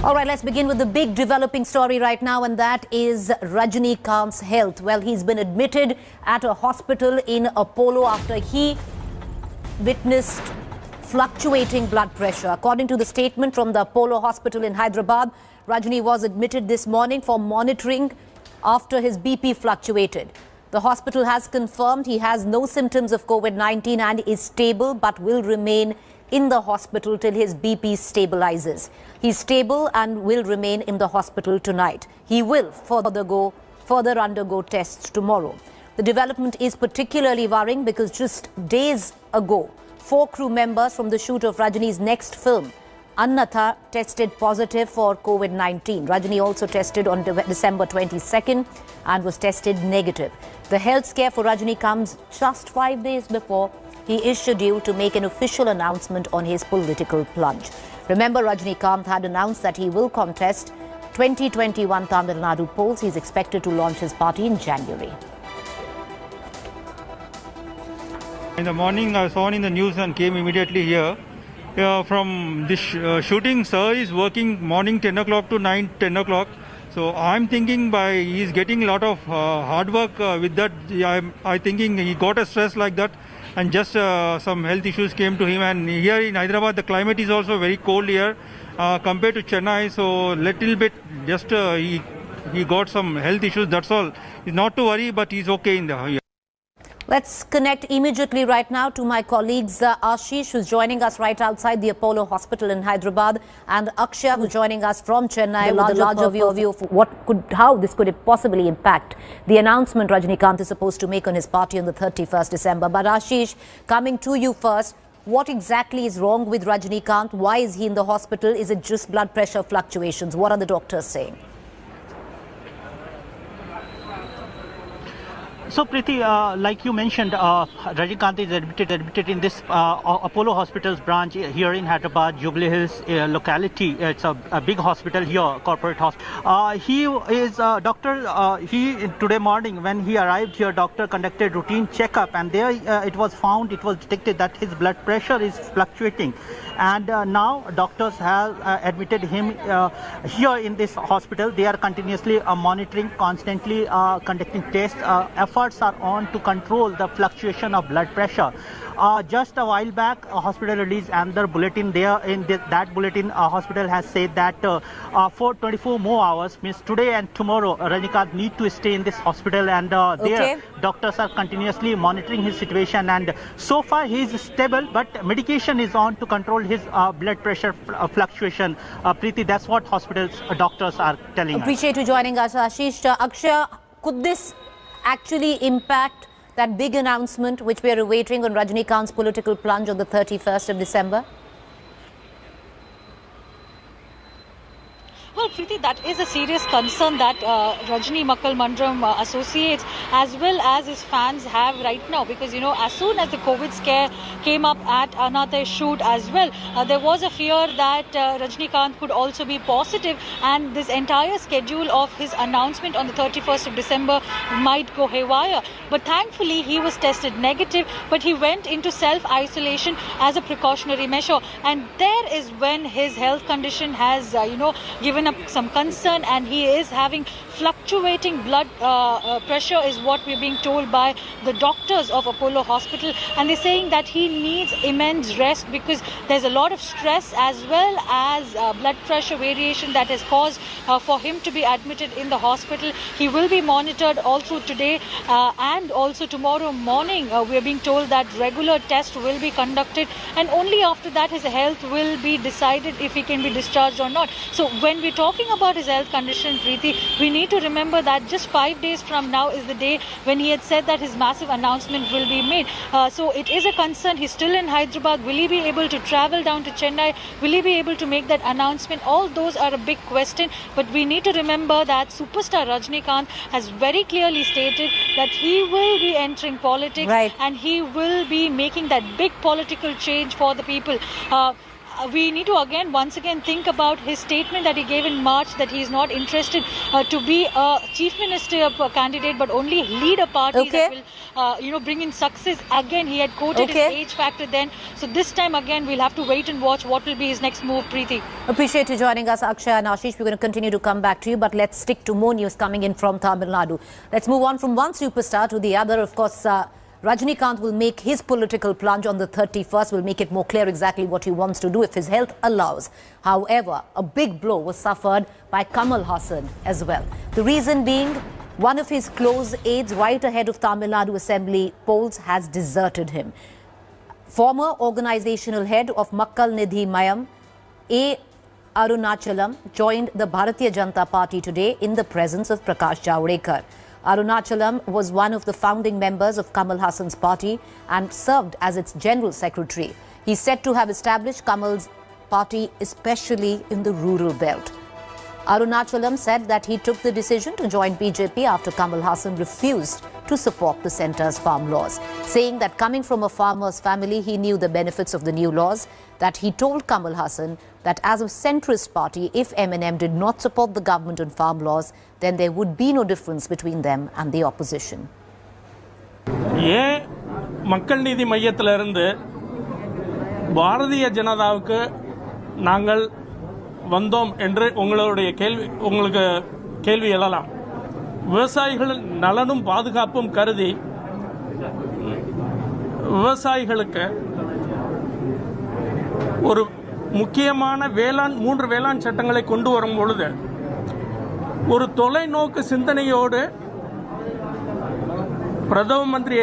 All right, let's begin with the big developing story right now, and that is Rajinikanth's health. Well, he's been admitted at a hospital in Apollo after he witnessed fluctuating blood pressure. According to the statement from the Apollo Hospital in Hyderabad, Rajini was admitted this morning for monitoring after his BP fluctuated. The hospital has confirmed he has no symptoms of COVID-19 and is stable, but will remain in the hospital till his BP stabilizes. He's stable and will remain in the hospital tonight. He will further undergo tests tomorrow. The development is particularly worrying because just days ago, 4 crew members from the shoot of Rajini's next film, Annatha, tested positive for COVID-19. Rajini also tested on December 22nd and was tested negative. The health scare for Rajini comes just 5 days before he is scheduled to make an official announcement on his political plunge. Remember, Rajinikanth had announced that he will contest 2021 Tamil Nadu polls. He's expected to launch his party in January. In the morning, I saw in the news and came immediately here. From this shooting, sir is working morning 10 o'clock to 10 o'clock. So I'm thinking he's getting a lot of hard work with that. I'm thinking he got a stress like that, and just some health issues came to him. And here in Hyderabad, the climate is also very cold here compared to Chennai. So little bit, just he got some health issues. That's all. He's not to worry, but he's okay in the here. Let's connect immediately right now to my colleagues Ashish, who's joining us right outside the Apollo Hospital in Hyderabad, and Akshay, who's joining us from Chennai with a larger view of how this could possibly impact the announcement Rajinikanth is supposed to make on his party on the 31st December. But Ashish, coming to you first, what exactly is wrong with Rajinikanth? Why is he in the hospital? Is it just blood pressure fluctuations? What are the doctors saying? So, Preeti, like you mentioned, Rajinikanth is admitted in this Apollo Hospital's branch here in Hyderabad, Jubilee Hills locality. It's a big hospital here, corporate hospital. He is a doctor. Today morning when he arrived here, doctor conducted routine checkup, and there it was detected that his blood pressure is fluctuating. And now doctors have admitted him here in this hospital. They are continuously monitoring, constantly conducting tests. Efforts are on to control the fluctuation of blood pressure. Just a while back, a hospital released another bulletin. There in that bulletin, hospital has said that for 24 more hours, means today and tomorrow, Rajinikanth need to stay in this hospital, and there doctors are continuously monitoring his situation. And so far he is stable, but medication is on to control his blood pressure fluctuation. Preeti, that's what hospitals doctors are telling us. Appreciate you joining us, Ashish. Akshay, could this actually impact that big announcement which we are awaiting on Rajinikanth's political plunge on the 31st of December? Well, Preeti, that is a serious concern that Rajini Makkal Mandram associates as well as his fans have right now, because, you know, as soon as the COVID scare came up at another shoot as well, there was a fear that Rajinikanth could also be positive, and this entire schedule of his announcement on the 31st of December might go haywire. But thankfully, he was tested negative, but he went into self-isolation as a precautionary measure. And there is when his health condition has, given up some concern, and he is having fluctuating blood pressure is what we're being told by the doctors of Apollo Hospital. And they're saying that he needs immense rest because there's a lot of stress as well as blood pressure variation that has caused for him to be admitted in the hospital. He will be monitored all through today and also tomorrow morning. We're being told that regular tests will be conducted, and only after that his health will be decided if he can be discharged or not. So when we're talking about his health condition, Preeti, we need to remember that just 5 days from now is the day when he had said that his massive announcement will be made. So it is a concern. He's still in Hyderabad. Will he be able to travel down to Chennai? Will he be able to make that announcement? All those are a big question. But we need to remember that superstar Rajinikanth has very clearly stated that he will be entering politics, and he will be making that big political change for the people. we need to once again think about his statement that he gave in March that he is not interested to be a chief minister candidate, but only lead a party that will, bring in success. Again, he had quoted his age factor then. So this time again, we'll have to wait and watch what will be his next move, Preeti. Appreciate you joining us, Akshay and Ashish. We're going to continue to come back to you, but let's stick to more news coming in from Tamil Nadu. Let's move on from one superstar to the other. Of course, Rajinikanth will make his political plunge on the 31st. Will make it more clear exactly what he wants to do if his health allows. However, a big blow was suffered by Kamal Haasan as well. The reason being, one of his close aides right ahead of Tamil Nadu Assembly polls has deserted him. Former organizational head of Makkal Nidhi Mayam, A. Arunachalam, joined the Bharatiya Janata Party today in the presence of Prakash Javadekar. Arunachalam was one of the founding members of Kamal Haasan's party and served as its general secretary. He's said to have established Kamal's party, especially in the rural belt. Arunachalam said that he took the decision to join BJP after Kamal Haasan refused to support the centre's farm laws, saying that coming from a farmer's family, he knew the benefits of the new laws, that he told Kamal Haasan that as a centrist party, if MNM did not support the government on farm laws, then there would be no difference between them and the opposition. ஏன் மக்கள் நீதி மையத்திலிருந்து பாரதிய ஜனதாவுக்கு நாங்கள் வந்தோம் என்று உங்களுக்கு கேள்வி எழலாம். விவசாயிகளின் நலனும் பாதுகாப்பும் கருதி விவசாயிகளுக்கு ஒரு முக்கியமான மூன்று வேளாண் சட்டங்களை கொண்டு வரும் பொழுது ஒரு தொலைநோக்கு சிந்தனையோடு பிரதம மந்திரி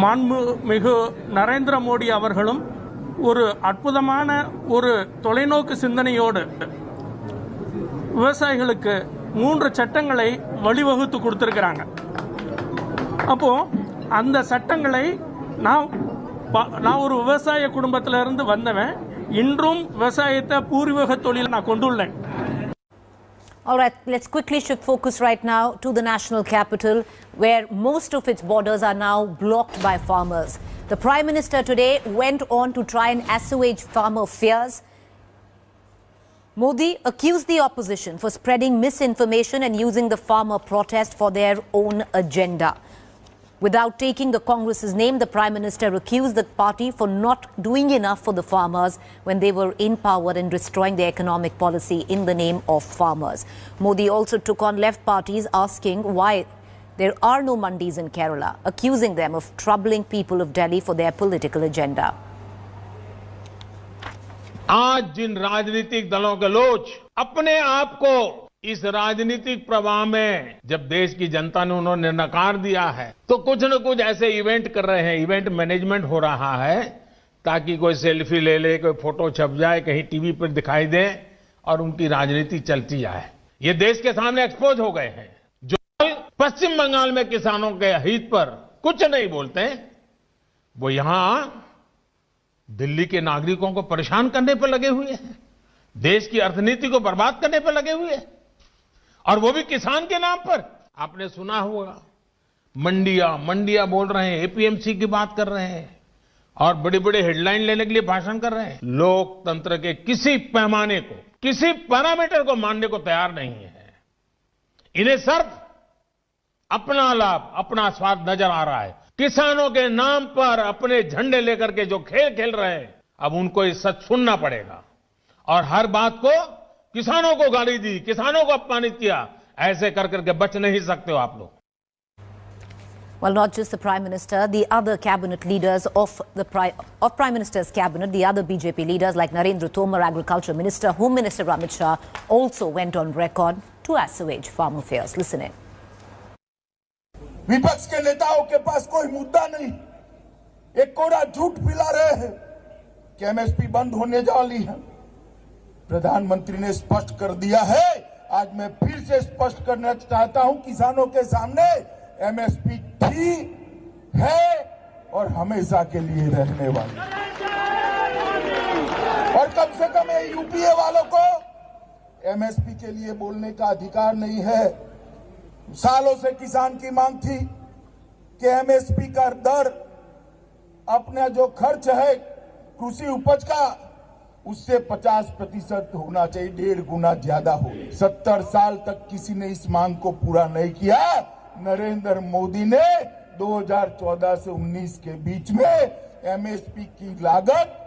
மாண்புமிகு நரேந்திர மோடி அவர்களும் ஒரு அற்புதமான ஒரு தொலைநோக்கு சிந்தனையோடு விவசாயிகளுக்கு 3 சட்டங்களை வழிவகுத்து கொடுத்திருக்கிறாங்க. அப்போ அந்த சட்டங்களை நான் ஒரு விவசாய குடும்பத்திலிருந்து வந்தவன், இன்றும் விவசாயத்தை பூர்வீக தொழில் நான் கொண்டுள்ளேன். All right, let's quickly shift focus right now to the national capital, where most of its borders are now blocked by farmers. The Prime Minister today went on to try and assuage farmer fears. Modi accused the opposition for spreading misinformation and using the farmer protest for their own agenda. Without taking the Congress's name, the Prime Minister accused the party for not doing enough for the farmers when they were in power and destroying the economic policy in the name of farmers. Modi also took on left parties, asking why there are no mandis in Kerala, accusing them of troubling people of Delhi for their political agenda. आज जिन राजनीतिक दलों के लोग अपने आप को इस राजनीतिक प्रवाह में, जब देश की जनता ने उन्होंने नकार दिया है, तो कुछ न कुछ ऐसे इवेंट कर रहे हैं, इवेंट मैनेजमेंट हो रहा है ताकि कोई सेल्फी ले ले, कोई फोटो छप जाए, कहीं टीवी पर दिखाई दे और उनकी राजनीति चलती जाए. ये देश के सामने एक्सपोज हो गए हैं. जो पश्चिम बंगाल में किसानों के हित पर कुछ नहीं बोलते, वो यहां दिल्ली के नागरिकों को परेशान करने पर लगे हुए हैं, देश की अर्थनीति को बर्बाद करने पर लगे हुए हैं, और वो भी किसान के नाम पर. आपने सुना होगा, मंडिया बोल रहे हैं, एपीएमसी की बात कर रहे हैं और बड़े बड़े हेडलाइन लेने के लिए भाषण कर रहे हैं. लोकतंत्र के किसी पैमाने को, किसी पैरामीटर को मानने को तैयार नहीं है. इन्हें सिर्फ अपना लाभ, अपना स्वार्थ नजर आ रहा है. किसानों के नाम पर अपने झंडे लेकर के जो खेल खेल रहे हैं, अब उनको ये सच सुनना पड़ेगा. और हर बात को किसानों को गाली दी, किसानों को अपमानित किया, ऐसे कर करके बच नहीं सकते हो आप लोग. Well, not just the Prime Minister, the other cabinet leaders of Prime Minister's cabinet, the other BJP leaders like Narendra Tomar, Agriculture Minister, Home Minister Amit Shah, also went on record to assuage farmer fears. Listen in. विपक्ष के नेताओं के पास कोई मुद्दा नहीं, एक कोरा झूठ फैला रहे हैं कि एमएसपी बंद होने वाली है. प्रधानमंत्री ने स्पष्ट कर दिया है. आज मैं फिर से स्पष्ट करना चाहता हूं किसानों के सामने, एमएसपी थी, है और हमेशा के लिए रहने वाली. और कम से कम यूपीए वालों को एमएसपी के लिए बोलने का अधिकार नहीं है. सालों से किसान की मांग थी कि एमएसपी का दर, अपना जो खर्च है कृषि उपज का, उससे 50% होना चाहिए, 1.5 गुना ज्यादा हो। 70 साल तक किसी ने इस मांग को पूरा नहीं किया। नरेंद्र मोदी ने 2014 से 19 के बीच में एमएसपी की लागत,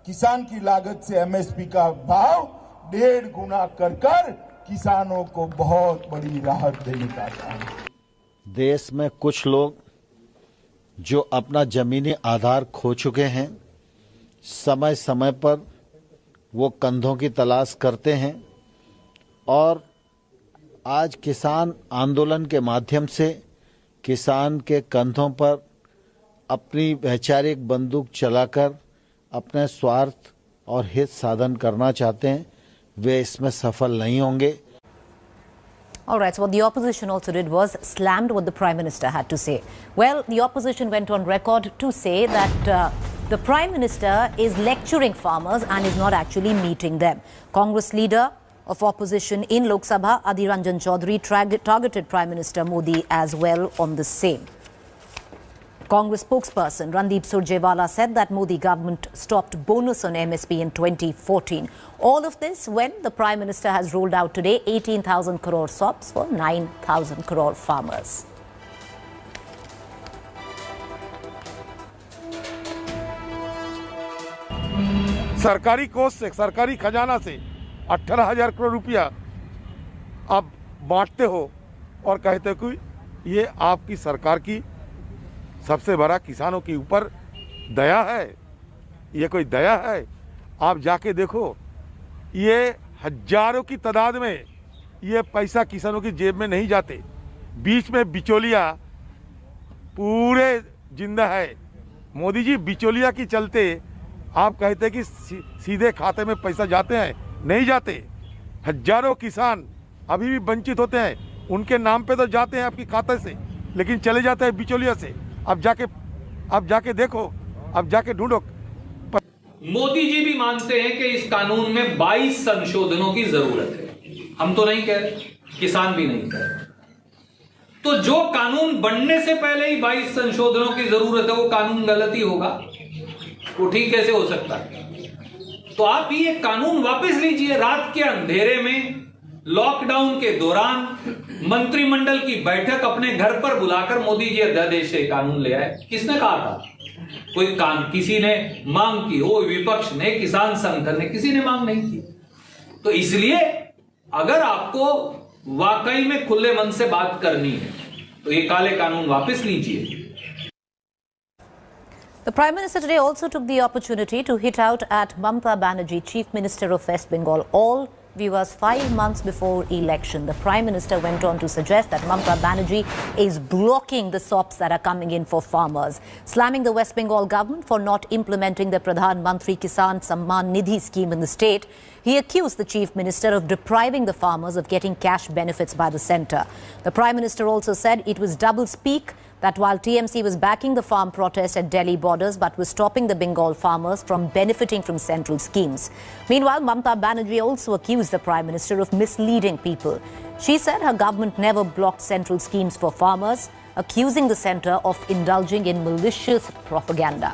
किसान की लागत से एमएसपी का भाव 1.5 गुना कर किसानों को बहुत बड़ी राहत देने का काम। देश में कुछ लोग जो अपना जमीनी आधार खो चुके हैं, समय समय पर वो कंधों की तलाश करते हैं और आज किसान आंदोलन के माध्यम से किसान के कंधों पर अपनी वैचारिक बंदूक चलाकर अपने स्वार्थ और हित साधन करना चाहते हैं, वे इसमें सफल नहीं होंगे। All right, so what the opposition also did was slammed what the Prime Minister had to say. Well, the opposition went on record to say that the Prime Minister is lecturing farmers and is not actually meeting them. Congress leader of opposition in Lok Sabha, Adhir Ranjan Chaudhary, targeted Prime Minister Modi as well on the same. Congress spokesperson Randeep Surjewala said that Modi government stopped bonus on MSP in 2014. All of this when the Prime Minister has rolled out today 18,000 crore SOPs for 9,000 crore farmers. सरकारी कोष से, सरकारी खजाना से 18,000 करोड़ रुपया आप बांटते हो और कहते हो कि ये आपकी सरकार की सबसे बड़ा किसानों के ऊपर दया है। ये कोई दया है? आप जाके देखो, ये हजारों की तादाद में ये पैसा किसानों की जेब में नहीं जाते, बीच में बिचौलिया पूरे जिंदा है। मोदी जी, बिचौलिया की चलते आप कहते हैं कि सीधे खाते में पैसा जाते हैं, नहीं जाते। हजारों किसान अभी भी वंचित होते हैं, उनके नाम पे तो जाते हैं आपकी खाते से, लेकिन चले जाते हैं बिचौलिया से। अब जाके देखो, अब जाके ढूंढो। मोदी जी भी मानते हैं कि इस कानून में 22 संशोधनों की जरूरत है। हम तो नहीं कह रहे, किसान भी नहीं कह रहे। तो जो कानून बनने से पहले ही 22 संशोधनों की जरूरत है, वो कानून गलत ही होगा, वो ठीक कैसे हो सकता है? तो आप ये कानून वापस लीजिए। रात के अंधेरे में, लॉकडाउन के दौरान मंत्रिमंडल की बैठक अपने घर पर बुलाकर मोदी जी अध्यादेश से कानून ले आए। किसने कहा था? कोई किसी ने मांग की हो, विपक्ष ने, किसान संगठन ने, किसी ने मांग नहीं की। तो इसलिए अगर आपको वाकई में खुले मन से बात करनी है तो ये काले कानून वापस लीजिए। The Prime Minister today also took the opportunity to hit out at Mamata Banerjee, Chief Minister of West Bengal. All viewers 5 months before election, the Prime Minister went on to suggest that Mamata Banerjee is blocking the SOPs that are coming in for farmers, slamming the West Bengal government for not implementing the Pradhan Mantri Kisan Samman Nidhi scheme in the state. He accused the Chief Minister of depriving the farmers of getting cash benefits by the centre. The Prime Minister also said it was double-speak that while TMC was backing the farm protest at Delhi borders but was stopping the Bengal farmers from benefiting from central schemes. Meanwhile, Mamata Banerjee also accused the Prime Minister of misleading people. She said her government never blocked central schemes for farmers, accusing the centre of indulging in malicious propaganda.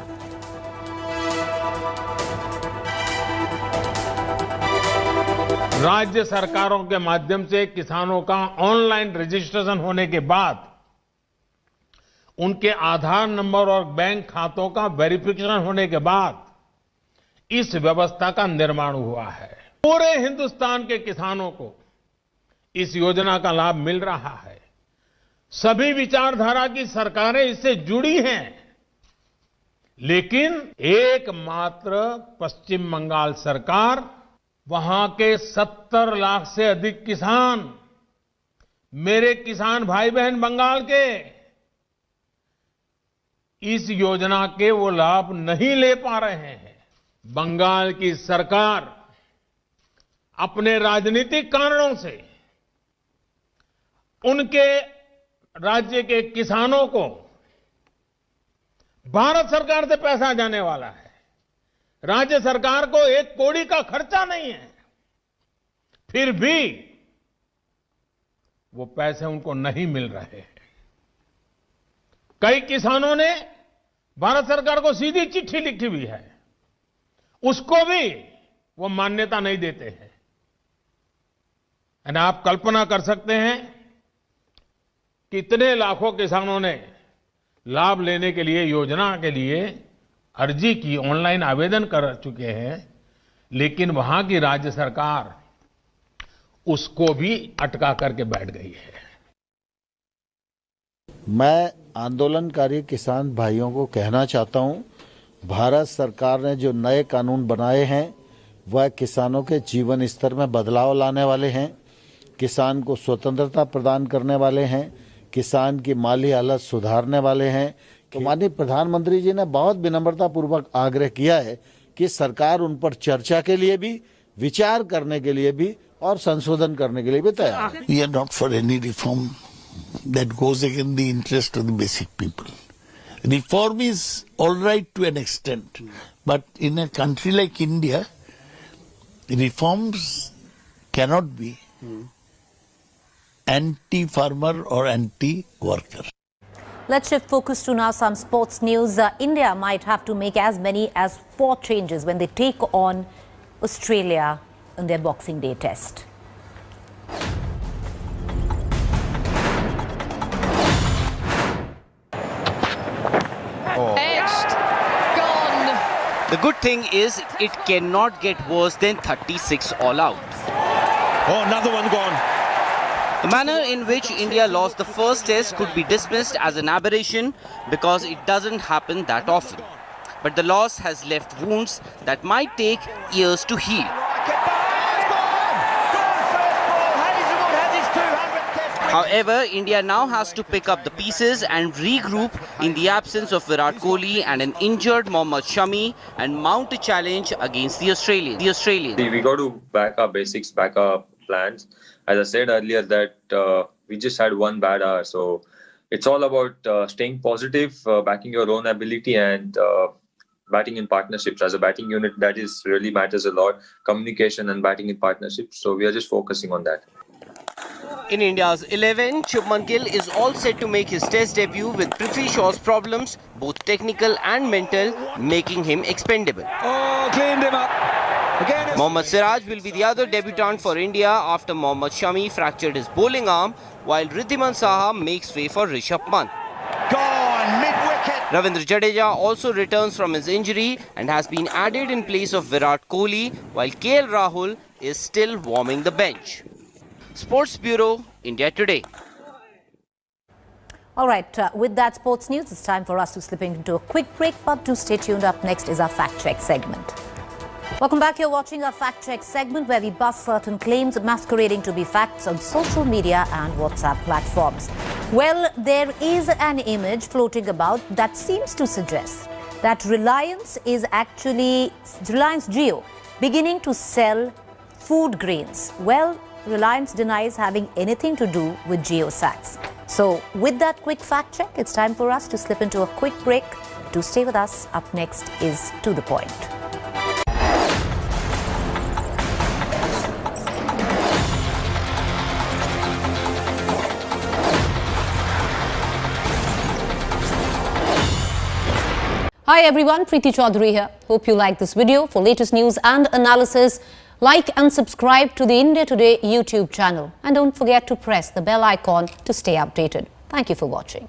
राज्य सरकारों के माध्यम से किसानों का online registration होने के बाद उनके आधार नंबर और बैंक खातों का वेरिफिकेशन होने के बाद इस व्यवस्था का निर्माण हुआ है। पूरे हिंदुस्तान के किसानों को इस योजना का लाभ मिल रहा है। सभी विचारधारा की सरकारें इससे जुड़ी हैं, लेकिन एकमात्र पश्चिम बंगाल सरकार, वहां के 70 लाख से अधिक किसान, मेरे किसान भाई बहन बंगाल के, इस योजना के वो लाभ नहीं ले पा रहे हैं। बंगाल की सरकार अपने राजनीतिक कारणों से उनके राज्य के किसानों को, भारत सरकार से पैसा जाने वाला है, राज्य सरकार को 1 कौड़ी का खर्चा नहीं है, फिर भी वो पैसे उनको नहीं मिल रहे हैं। कई किसानों ने भारत सरकार को सीधी चिट्ठी लिखी हुई है, उसको भी वो मान्यता नहीं देते हैं। और आप कल्पना कर सकते हैं कितने लाखों किसानों ने लाभ लेने के लिए, योजना के लिए अर्जी की, ऑनलाइन आवेदन कर चुके हैं, लेकिन वहां की राज्य सरकार उसको भी अटका करके बैठ गई है। मैं आंदोलनकारी किसान भाइयों को कहना चाहता हूं, भारत सरकार ने जो नए कानून बनाए हैं वह किसानों के जीवन स्तर में बदलाव लाने वाले हैं, किसान को स्वतंत्रता प्रदान करने वाले हैं, किसान की माली हालत सुधारने वाले हैं। तो माननीय प्रधानमंत्री जी ने बहुत विनम्रता पूर्वक आग्रह किया है कि सरकार उन पर चर्चा के लिए भी, विचार करने के लिए भी और संशोधन करने के लिए भी तैयार है। We are not for any reform that goes against the interest of the basic people. Reform is all right to an extent, but in a country like India, reforms cannot be anti-farmer or anti-worker. Let's shift focus to now some sports news. India might have to make as many as 4 changes when they take on Australia in their Boxing Day test. Gone. The good thing is it cannot get worse than 36 all out. Oh, another one gone. The manner in which India lost the first test could be dismissed as an aberration because it doesn't happen that often. But the loss has left wounds that might take years to heal. However, India now has to pick up the pieces and regroup in the absence of Virat Kohli and an injured Mohammad Shami and mount a challenge against the Australians. We got to back our basics, back our plans. As I said earlier that we just had one bad hour. So it's all about staying positive, backing your own ability and batting in partnerships. As a batting unit, that is really matters a lot. Communication and batting in partnerships. So we are just focusing on that. In India's 11, Shubman Gill is all set to make his test debut with Prithvi Shaw's problems, both technical and mental, making him expendable. Oh, cleaned him up. Mohammad Siraj will be the other debutant for India after Mohammad Shami fractured his bowling arm, while Riddhiman Saha makes way for Rishabh Pant. Gone, mid-wicket. Ravindra Jadeja also returns from his injury and has been added in place of Virat Kohli, while KL Rahul is still warming the bench. Sports Bureau, India Today. All right, with that sports news, it's time for us to slip into a quick break, but do stay tuned. Up next is our fact check segment. Welcome back. You're watching our fact check segment where we bust certain claims masquerading to be facts on social media and WhatsApp platforms. Well, there is an image floating about that seems to suggest that Reliance is actually, Reliance Jio, beginning to sell food grains. Well, Reliance denies having anything to do with Jio Sacks. So with that quick fact check, it's time for us to slip into a quick break. Do stay with us. Up next is To The Point. Hi everyone, Preeti Chaudhary here. Hope you like this video. For latest news and analysis, like and subscribe to the India Today YouTube channel. And don't forget to press the bell icon to stay updated. Thank you for watching.